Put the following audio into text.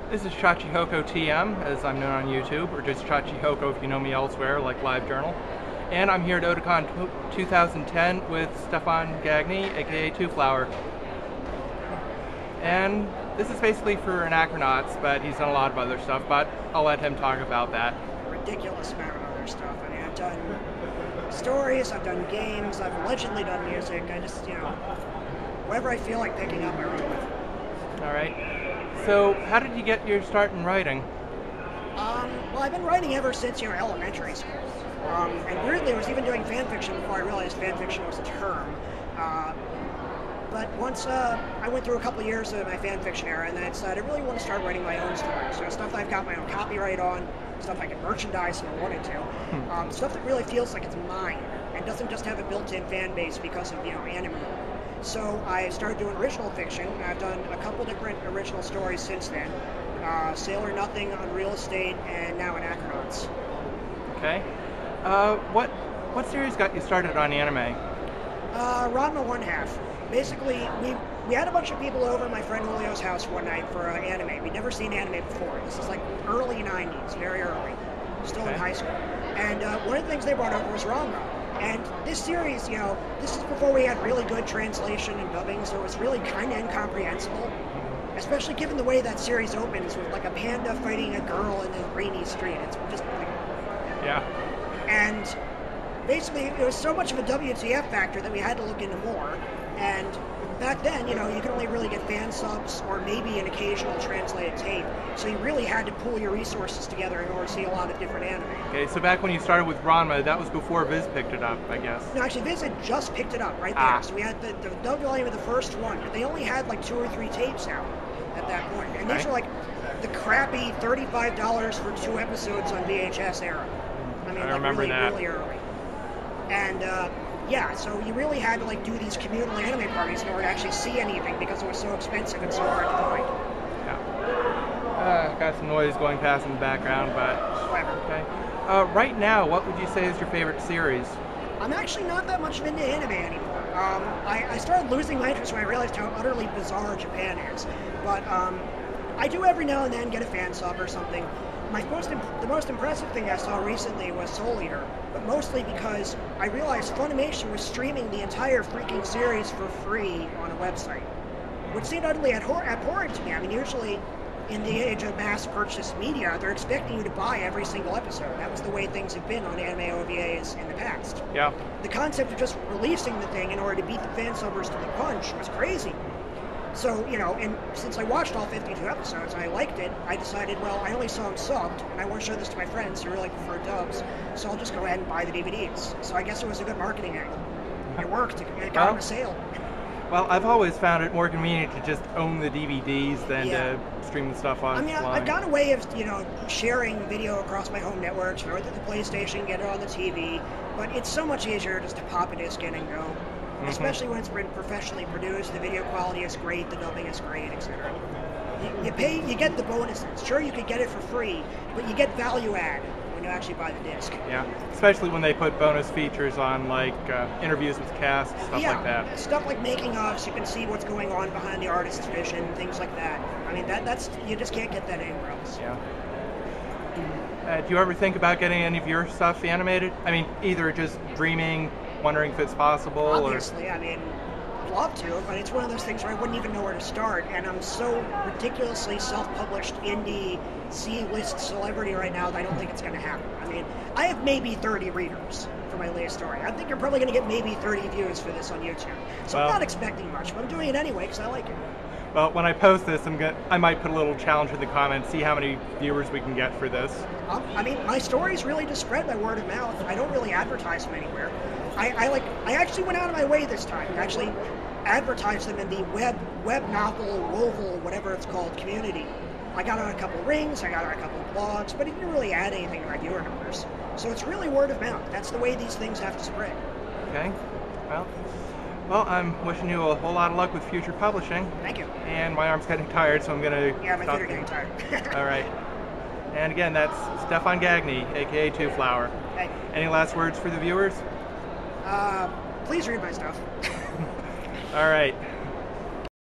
This is Chachihoko TM, as I'm known on YouTube, or just Chachihoko if you know me elsewhere, like LiveJournal. And I'm here at Otakon 2010 with Stefan Gagny, aka Twoflower. And this is basically for anachronauts, but he's done a lot of other stuff, but I'll let him talk about that. Ridiculous amount of other stuff. I mean, I've done stories, I've done games, I've allegedly done music. I just, whatever I feel like picking up, I run with. Alright. So, how did you get your start in writing? Well, I've been writing ever since, elementary school. And weirdly, I was even doing fan fiction before I realized fan fiction was a term. But once I went through a couple of years of my fan fiction era, and then I decided I really want to start writing my own stories. So stuff that I've got my own copyright on, stuff I can merchandise if I wanted to, stuff that really feels like it's mine and doesn't just have a built-in fan base because of anime. So I started doing original fiction. I've done a couple different original stories since then. Sailor Nothing on Real Estate, and now Anachronauts. Okay. What series got you started on anime? Ranma One Half. Basically, we had a bunch of people over at my friend Julio's house one night for anime. We'd never seen anime before. This is like early 90s, very early. Still in high school. And one of the things they brought over was Ranma. And this series, this is before we had really good translation and dubbing, so it was really kind of incomprehensible. Especially given the way that series opens with like a panda fighting a girl in a rainy street. It's just like... Yeah. And basically, it was so much of a WTF factor that we had to look into more. And back then, you can only really get fan subs or maybe an occasional translated tape. So you really had to pool your resources together in order to see a lot of different anime. Okay, so back when you started with Ranma, that was before Viz picked it up, I guess. No, actually, Viz had just picked it up right there. So we had the dub volume of the first one. They only had like 2 or 3 tapes out at that point. And these were like the crappy $35 for 2 episodes on VHS era. I mean, I remember that. Really early. And yeah, so you really had to like do these communal anime parties in order to actually see anything because it was so expensive and so hard to find. Yeah. Got some noise going past in the background, but whatever. Okay. Right now, what would you say is your favorite series? I'm actually not that much into anime anymore. I started losing my interest when I realized how utterly bizarre Japan is. But I do every now and then get a fan sub or something. The most impressive thing I saw recently was Soul Eater, but mostly because I realized Funimation was streaming the entire freaking series for free on a website, which seemed utterly abhorrent to me. I mean, usually in the age of mass purchase media, they're expecting you to buy every single episode. That was the way things have been on anime OVAs in the past. Yeah. The concept of just releasing the thing in order to beat the fan subbers to the punch was crazy. So, and since I watched all 52 episodes and I liked it, I decided, well, I only saw them subbed, and I want to show this to my friends who really prefer dubs, so I'll just go ahead and buy the DVDs. So I guess it was a good marketing angle. It worked. It got on a sale. Well, I've always found it more convenient to just own the DVDs than to stream the stuff online. I mean, I've got a way of, sharing video across my home networks, throw it to the PlayStation, get it on the TV, but it's so much easier just to pop a disc in and go. Especially when it's been professionally produced, the video quality is great, the dubbing is great, etc. You get the bonuses. Sure, you could get it for free, but you get value add when you actually buy the disc. Yeah, especially when they put bonus features on, like interviews with cast, stuff like that. Stuff like making ofs, you can see what's going on behind the artist's vision, things like that. I mean, that's you just can't get that anywhere else. Yeah. Do you ever think about getting any of your stuff animated? I mean, either just dreaming, wondering if it's possible, Obviously, I mean, I'd love to, but it's one of those things where I wouldn't even know where to start, and I'm so ridiculously self-published indie C-list celebrity right now that I don't think it's going to happen. I mean, I have maybe 30 readers for my latest story. I think you're probably going to get maybe 30 views for this on YouTube. So I'm not expecting much, but I'm doing it anyway because I like it. Well, when I post this, I might put a little challenge in the comments, see how many viewers we can get for this. I mean, my stories really just spread by word of mouth. I don't really advertise them anywhere. I actually went out of my way this time to actually advertise them in the web novel, wovel, whatever it's called, community. I got on a couple rings, I got on a couple blogs, but it didn't really add anything to my viewer numbers. So it's really word of mouth. That's the way these things have to spread. Okay. Well, I'm wishing you a whole lot of luck with future publishing. Thank you. And my arm's getting tired, so I'm going to Yeah, my feet are getting tired. All right. And again, that's Stefan Gagny, a.k.a. Twoflower. Hey. Any last words for the viewers? Please read my stuff. All right.